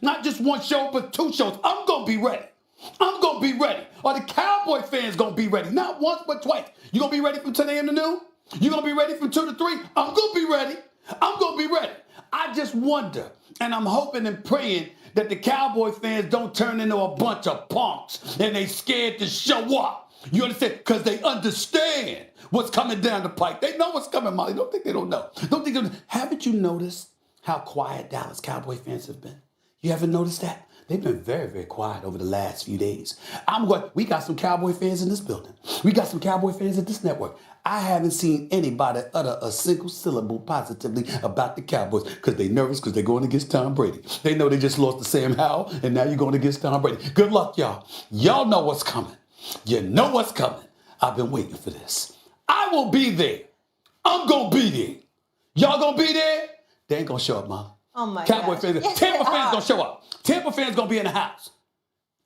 Not just one show, but 2 shows. I'm going to be ready. I'm going to be ready. Are the Cowboy fans going to be ready? Not once, but twice. You going to be ready from 10 a.m. to noon? You going to be ready from 2 to 3? I'm going to be ready. I'm going to be ready. I just wonder, and I'm hoping and praying that the Cowboy fans don't turn into a bunch of punks and they scared to show up. You understand? Because they understand what's coming down the pike. They know what's coming, Molly. Don't think they don't know. Don't think they don't. Haven't you noticed how quiet Dallas Cowboy fans have been? You haven't noticed that? They've been very, very quiet over the last few days. We got some Cowboy fans in this building. We got some Cowboy fans at this network. I haven't seen anybody utter a single syllable positively about the Cowboys because they're nervous because they're going against Tom Brady. They know they just lost to Sam Howell, and now you're going against Tom Brady. Good luck, y'all. Y'all know what's coming. You know what's coming. I've been waiting for this. I will be there. I'm going to be there. Y'all going to be there? They ain't going to show up, Mom. Oh, my God. Cowboy fans. Yes, Tampa fans going to show up. Tampa fans going to be in the house.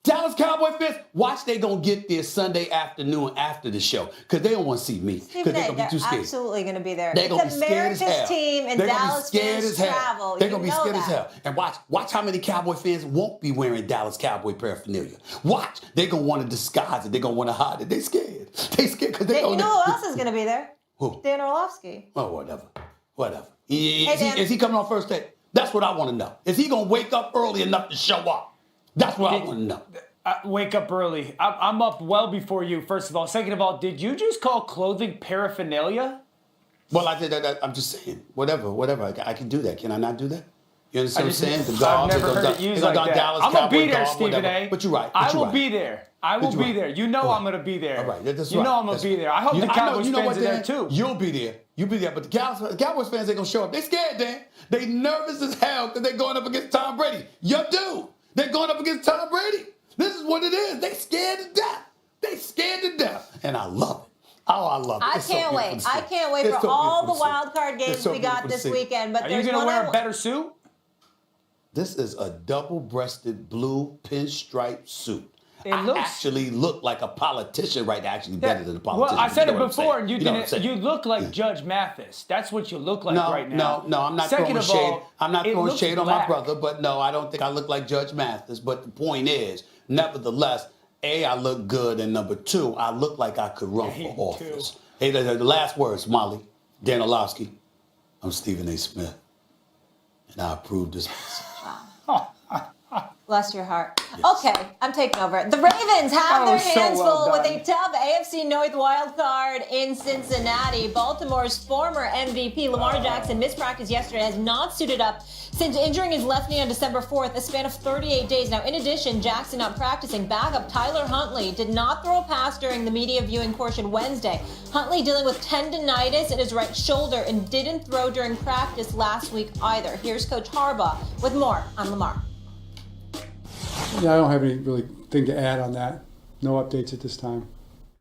Dallas Cowboy fans, watch they going to get there Sunday afternoon after the show because they don't want to see me because they're going to be too scared. Absolutely going to be there. They're going to be scared as hell. America's team and Dallas fans travel. They're going to be scared as hell. And watch how many Cowboy fans won't be wearing Dallas Cowboy paraphernalia. Watch. They're going to want to disguise it. They're going to want to hide it. They're scared. They're scared because they don't know. You know who else is going to be there? Who? Dan Orlovsky. Oh, whatever. Is he coming on first day? That's what I want to know. Is he going to wake up early enough to show up? That's what I want to know. Wake up early. I'm up well before you, first of all. Second of all, did you just call clothing paraphernalia? Well, I did that. I'm just saying, whatever. I can do that. Can I not do that? You understand what I'm saying? The dogs, I've never heard it used like that. Dallas, I'm going to be there, dog, Stephen whatever. A. But you're right. I will be there. I will be there. You know I'm going to be there. All right. That's right. You know I'm going to be there. I hope the Cowboys fans are there, too. You'll be there. You'll be there. But the Cowboys fans ain't going to show up. They scared, Dan. They nervous as hell because they're going up against Tom Brady. Your dude. They're going up against Tom Brady. This is what it is. They scared to death. They scared to death. And I love it. Oh, I love it. I can't wait. I can't wait for all the wild card games we got this weekend. But are you going to wear a better suit? This is a double-breasted blue pinstripe suit. I actually look like a politician right now, actually better than a politician. Well, I said it before, and you look like Judge Mathis. That's what you look like right now. No, I'm not throwing shade. I'm not throwing shade on my brother, but no, I don't think I look like Judge Mathis. But the point is, nevertheless, A, I look good, and number 2, I look like I could run for office. Hey, the last words, Molly, Dan Orlovsky. I'm Stephen A. Smith, and I approve this message. Bless your heart. Yes. Okay, I'm taking over. The Ravens have their hands full with a tough AFC North wild card in Cincinnati. Baltimore's former MVP, Lamar Jackson, missed practice yesterday, has not suited up since injuring his left knee on December 4th, a span of 38 days. Now, in addition, Jackson not practicing. Backup Tyler Huntley did not throw a pass during the media viewing portion Wednesday. Huntley dealing with tendonitis in his right shoulder and didn't throw during practice last week either. Here's Coach Harbaugh with more on Lamar. Yeah, I don't have any really thing to add on that. No updates at this time.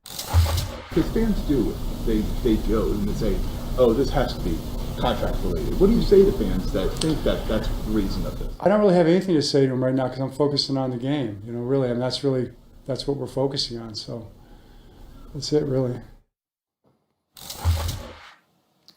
Because fans do. They go and they say, oh, this has to be contract related. What do you say to fans that think that that's the reason of this? I don't really have anything to say to them right now because I'm focusing on the game. Really, I mean, that's what we're focusing on. So that's it, really.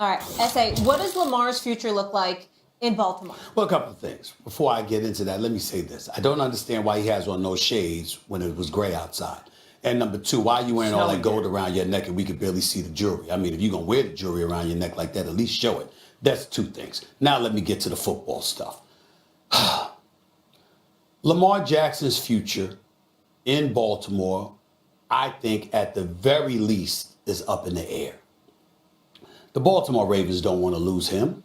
All right, S.A., what does Lamar's future look like in Baltimore? Well, a couple of things. Before I get into that, let me say this. I don't understand why he has on those shades when it was gray outside. And number 2, why are you wearing all that gold around your neck and we could barely see the jewelry? I mean, if you're going to wear the jewelry around your neck like that, at least show it. That's 2 things. Now let me get to the football stuff. Lamar Jackson's future in Baltimore, I think at the very least, is up in the air. The Baltimore Ravens don't want to lose him.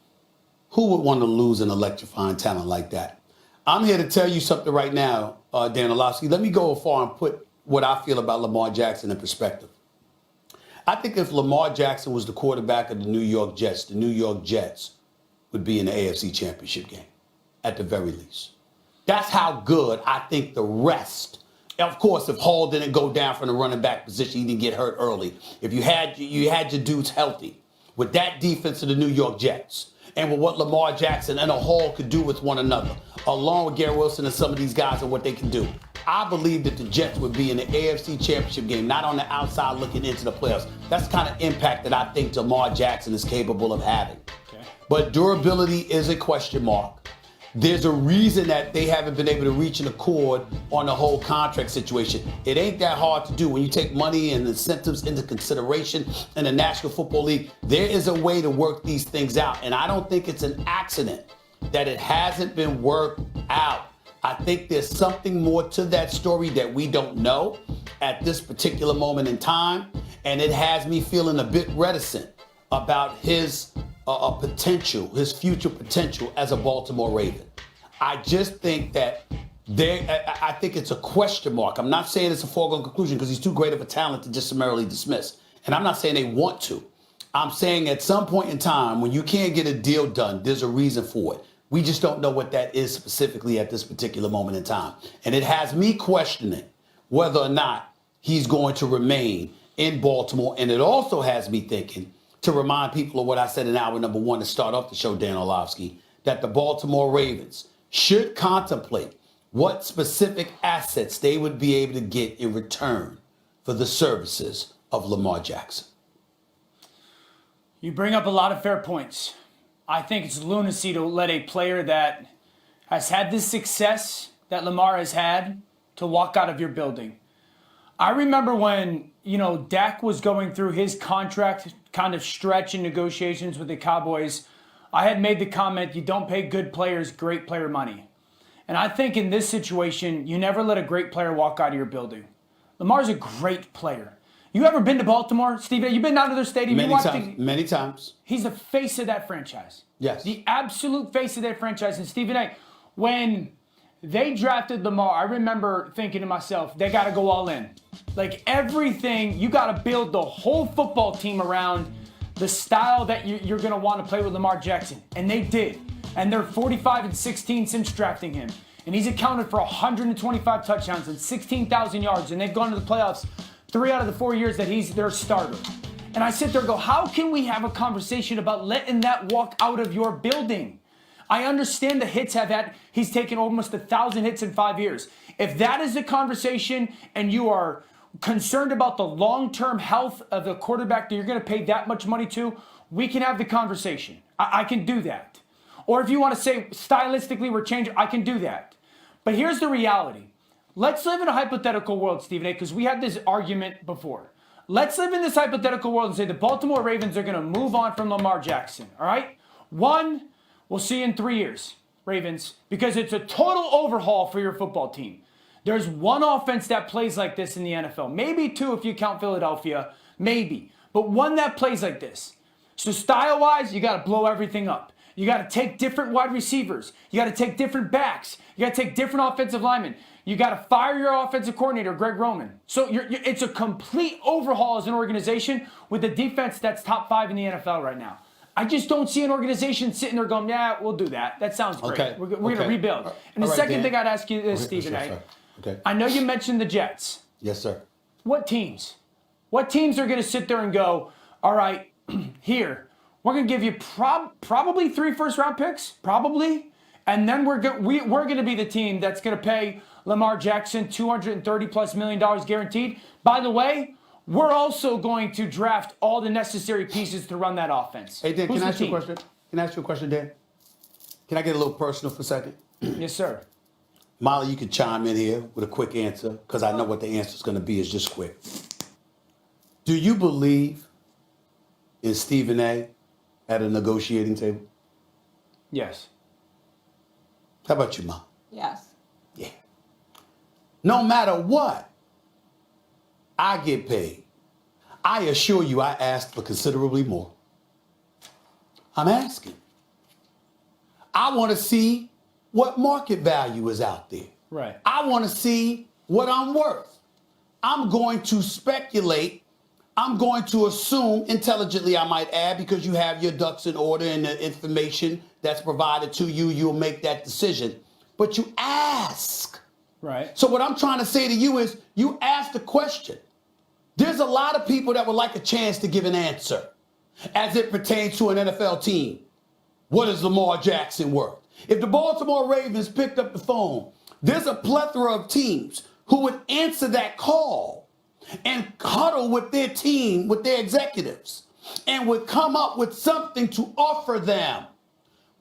Who would want to lose an electrifying talent like that? I'm here to tell you something right now, Dan Orlovsky. Let me go far and put what I feel about Lamar Jackson in perspective. I think if Lamar Jackson was the quarterback of the New York Jets would be in the AFC Championship game, at the very least. That's how good I think the rest. Of course, if Hall didn't go down from the running back position, he didn't get hurt early. If you had your dudes healthy with that defense of the New York Jets, and with what Lamar Jackson and a Hall could do with one another, along with Garrett Wilson and some of these guys and what they can do, I believe that the Jets would be in the AFC Championship game, not on the outside looking into the playoffs. That's the kind of impact that I think Lamar Jackson is capable of having. Okay. But durability is a question mark. there's a reason that they haven't been able to reach an accord on the whole contract situation. It ain't that hard to do when you take money and incentives into consideration in the National Football League. There is a way to work these things out, and I don't think it's an accident that it hasn't been worked out. I think there's something more to that story that we don't know at this particular moment in time, and it has me feeling a bit reticent about his potential, his future potential as a Baltimore Raven. I just think that I think it's a question mark. I'm not saying it's a foregone conclusion because he's too great of a talent to just summarily dismiss. And I'm not saying they want to. I'm saying at some point in time when you can't get a deal done, there's a reason for it. We just don't know what that is specifically at this particular moment in time. And it has me questioning whether or not he's going to remain in Baltimore. And it also has me thinking, to remind people of what I said in hour number 1 to start off the show, Dan Orlovsky, that the Baltimore Ravens should contemplate what specific assets they would be able to get in return for the services of LAMAR Jackson. You bring up a lot of fair points. I think it's lunacy to let a player that has had this success that LAMAR has had to walk out of your building. I remember when, Dak was going through his contract kind of stretch in negotiations with the Cowboys. I had made the comment, you don't pay good players great player money. And I think in this situation, you never let a great player walk out of your building. LAMAR's a great player. You ever been to Baltimore, Steve? You've been down to their stadium? Many times. He's the face of that franchise. Yes. The absolute face of that franchise. And Stephen A., when they drafted LAMAR, I remember thinking to myself, they got to go all in. Like everything, you got to build the whole football team around the style that you're going to want to play with LAMAR Jackson. And they did. And they're 45-16 since drafting him. And he's accounted for 125 touchdowns and 16,000 yards. And they've gone to the playoffs 3 out of the 4 years that he's their starter. And I sit there and go, how can we have a conversation about letting that walk out of your building? I understand the hits he's taken almost 1,000 hits in 5 years. If that is the conversation and you are concerned about the long-term health of the quarterback that you're going to pay that much money to, we can have the conversation. I can do that. Or if you want to say stylistically we're changing, I can do that. But here's the reality. Let's live in a hypothetical world, Stephen A., because we had this argument before. Let's live in this hypothetical world and say the Baltimore Ravens are going to move on from LAMAR Jackson, all right? 1, we'll see you in 3 years, Ravens, because it's a total overhaul for your football team. There's one offense that plays like this in the NFL. Maybe 2 if you count Philadelphia, maybe. But one that plays like this. So style-wise, you got to blow everything up. You got to take different wide receivers. You got to take different backs. You got to take different offensive linemen. You got to fire your offensive coordinator, Greg Roman. So it's a complete overhaul as an organization with a defense that's top 5 in the NFL right now. I just don't see an organization sitting there going, yeah, we'll do that. That sounds great. Okay. We're going to rebuild. And the second thing I'd ask you is, Stephen A. Okay. I know you mentioned the Jets. Yes, sir. What teams? What teams are going to sit there and go, all right, here, we're going to give you probably 3 first-round picks, probably, and then we're going to be the team that's going to pay LAMAR Jackson $230+ million guaranteed. By the way, we're also going to draft all the necessary pieces to run that offense. Hey, Dan, can I ask you a question? Can I ask you a question, Dan? Can I get a little personal for a second? Yes, sir. Molly, you can chime in here with a quick answer because I know what the answer is going to be. Is just quick. Do you believe in Stephen A. at a negotiating table? Yes. How about you, Ma? Yes. Yeah. No matter what, I get paid. I assure you I asked for considerably more. I'm asking. I want to see what market value is out there. Right. I want to see what I'm worth. I'm going to speculate. I'm going to assume, intelligently I might add, because you have your ducks in order and the information that's provided to you, you'll make that decision. But you ask. Right. So what I'm trying to say to you is, you ask the question. There's a lot of people that would like a chance to give an answer as it pertains to an NFL team. What is LAMAR Jackson worth? If the Baltimore Ravens picked up the phone, there's a plethora of teams who would answer that call and cuddle with their team, with their executives, and would come up with something to offer them.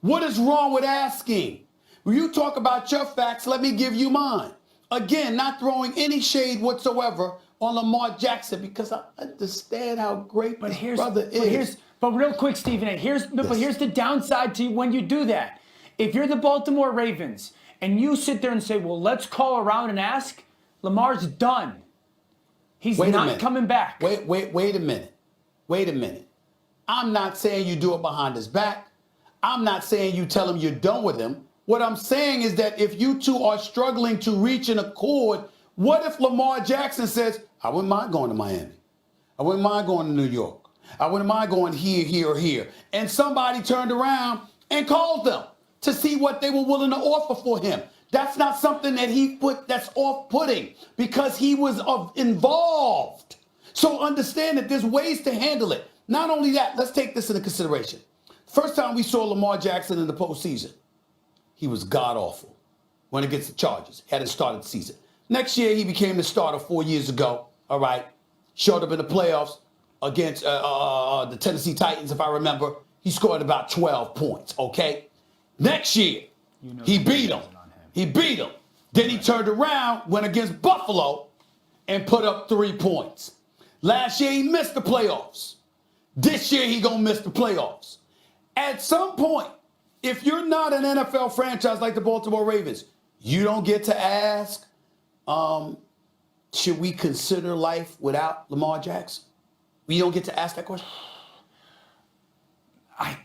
What is wrong with asking? When you talk about your facts, let me give you mine. Again, not throwing any shade whatsoever on Lamar Jackson because I understand how great his brother is. But real quick, Stephen A., here's the downside to when you do that. If you're the Baltimore Ravens and you sit there and say, well, let's call around and ask, Lamar's done. He's not coming back. Wait a minute. Wait a minute. I'm not saying you do it behind his back. I'm not saying you tell him you're done with him. What I'm saying is that if you two are struggling to reach an accord, what if Lamar Jackson says, I wouldn't mind going to Miami. I wouldn't mind going to New York. I wouldn't mind going here, or here. And somebody turned around and called them to see what they were willing to offer for him. That's not something that he put that's off-putting because he was involved. So understand that there's ways to handle it. Not only that, let's take this into consideration. First time we saw Lamar Jackson in the postseason, he was god-awful when against the Chargers. Hadn't started the season. Next year, he became the starter 4 years ago, all right? Showed up in the playoffs against the Tennessee Titans, if I remember. He scored about 12 points, okay? Next year, he beat them. He beat them. Then he turned around, went against Buffalo, and put up 3 points. Last year, he missed the playoffs. This year, he gonna miss the playoffs. At some point, if you're not an NFL franchise like the Baltimore Ravens, you don't get to ask, should we consider life without Lamar Jackson? We don't get to ask that question.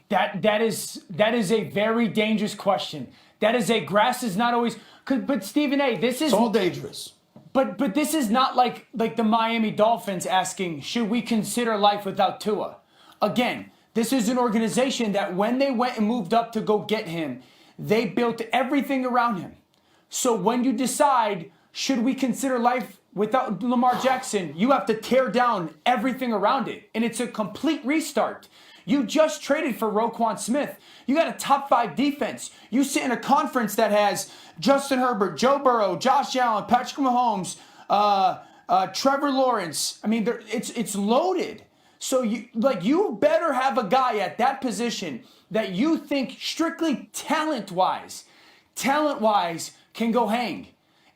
That is a very dangerous question. That is grass is not always. But Stephen A., this is it's all dangerous. But this is not like the Miami Dolphins asking, should we consider life without Tua? Again, this is an organization that when they went and moved up to go get him, they built everything around him. So when you decide, should we consider life without Lamar Jackson, you have to tear down everything around it. And it's a complete restart. You just traded for Roquan Smith. You got a top 5 defense. You sit in a conference that has Justin Herbert, Joe Burrow, Josh Allen, Patrick Mahomes, Trevor Lawrence. I mean, it's loaded. So you better have a guy at that position that you think strictly talent-wise can go hang.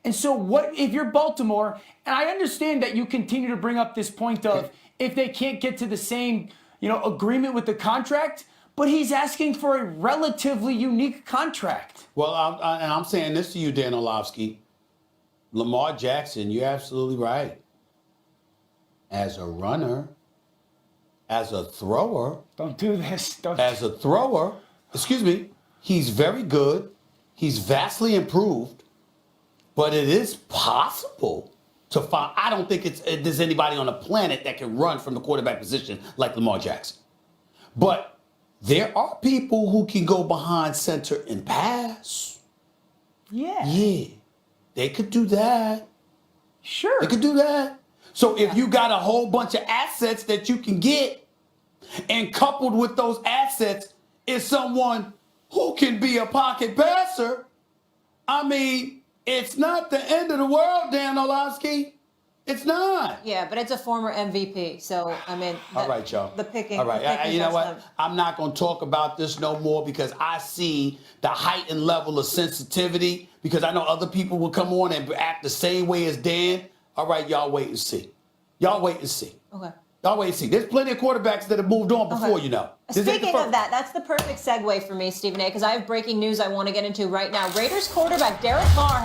And so what if you're Baltimore, and I understand that you continue to bring up this point of if they can't get to the same agreement with the contract, but he's asking for a relatively unique contract. Well, I'm saying this to you, Dan Orlovsky. Lamar Jackson, you're absolutely right. As a runner, as a thrower. Don't do this. As a thrower, he's very good. He's vastly improved. But it is possible to find. I don't think there's anybody on the planet that can run from the quarterback position like Lamar Jackson. But there are people who can go behind center and pass. Yeah. Yeah. They could do that. Sure. They could do that. So if you got a whole bunch of assets that you can get, and coupled with those assets is someone who can be a pocket passer, I mean, it's not the end of the world, Dan Orlovsky. It's not. Yeah, but it's a former MVP. So, I mean, all right, y'all. The picking. All right. You know what? Them. I'm not going to talk about this no more because I see the heightened level of sensitivity because I know other people will come on and act the same way as Dan. All right, y'all wait and see. Y'all wait and see. Okay. Y'all wait and see. There's plenty of quarterbacks that have moved on before, Speaking of that, that's the perfect segue for me, Stephen A., because I have breaking news I want to get into right now. Raiders quarterback Derek Carr